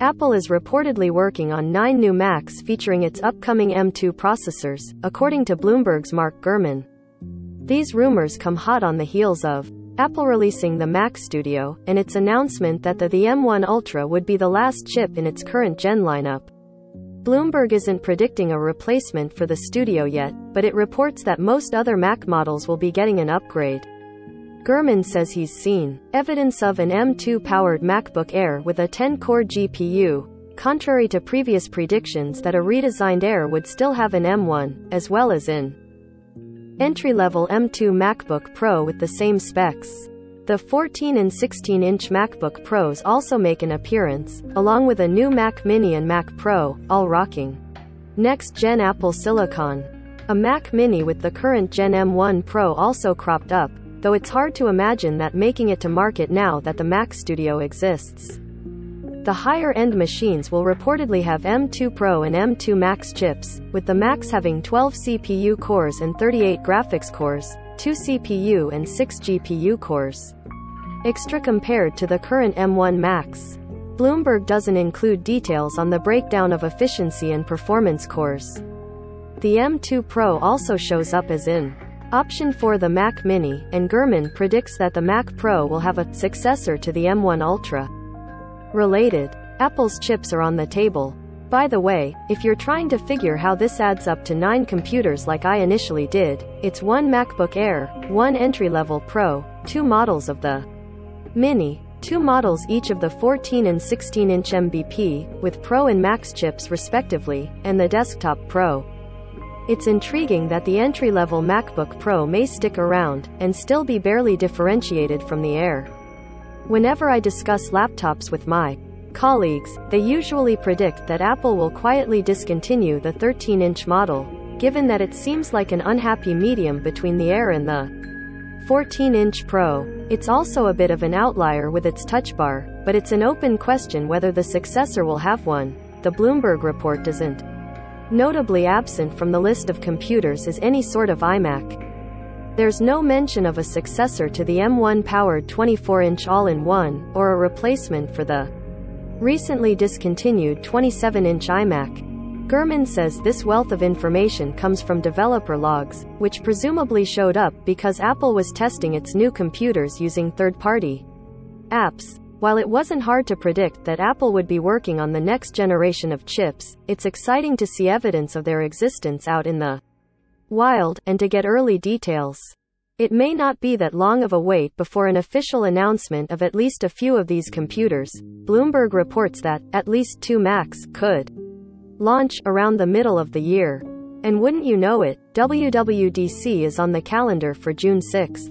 Apple is reportedly working on 9 new Macs featuring its upcoming M2 processors, according to Bloomberg's Mark Gurman. These rumors come hot on the heels of Apple releasing the Mac Studio, and its announcement that the M1 Ultra would be the last chip in its current gen lineup. Bloomberg isn't predicting a replacement for the Studio yet, but it reports that most other Mac models will be getting an upgrade. Gurman says he's seen evidence of an M2-powered MacBook Air with a 10-core GPU, contrary to previous predictions that a redesigned Air would still have an M1, as well as an entry-level M2 MacBook Pro with the same specs. The 14 and 16-inch MacBook Pros also make an appearance, along with a new Mac Mini and Mac Pro, all rocking next-gen Apple Silicon. A Mac Mini with the current Gen M1 Pro also cropped up, though it's hard to imagine that making it to market now that the Mac Studio exists. The higher-end machines will reportedly have M2 Pro and M2 Max chips, with the Macs having 12 CPU cores and 38 graphics cores, 2 CPU and 6 GPU cores extra compared to the current M1 Max. Bloomberg doesn't include details on the breakdown of efficiency and performance cores. The M2 Pro also shows up as an option for the Mac Mini, and Gurman predicts that the Mac Pro will have a successor to the M1 Ultra. Related, Apple's chips are on the table. By the way, if you're trying to figure how this adds up to 9 computers like I initially did, it's 1 MacBook Air, 1 entry-level Pro, 2 models of the Mini, 2 models each of the 14 and 16-inch MVP, with Pro and Max chips respectively, and the Desktop Pro. It's intriguing that the entry-level MacBook Pro may stick around, and still be barely differentiated from the Air. Whenever I discuss laptops with my colleagues, they usually predict that Apple will quietly discontinue the 13-inch model, given that it seems like an unhappy medium between the Air and the 14-inch Pro. It's also a bit of an outlier with its Touch Bar, but it's an open question whether the successor will have one. The Bloomberg report doesn't. Notably absent from the list of computers is any sort of iMac. There's no mention of a successor to the M1-powered 24-inch all-in-one, or a replacement for the recently discontinued 27-inch iMac. Gurman says this wealth of information comes from developer logs, which presumably showed up because Apple was testing its new computers using third-party apps. While it wasn't hard to predict that Apple would be working on the next generation of chips, it's exciting to see evidence of their existence out in the wild, and to get early details. It may not be that long of a wait before an official announcement of at least a few of these computers. Bloomberg reports that at least 2 Macs could launch around the middle of the year. And wouldn't you know it, WWDC is on the calendar for June 6.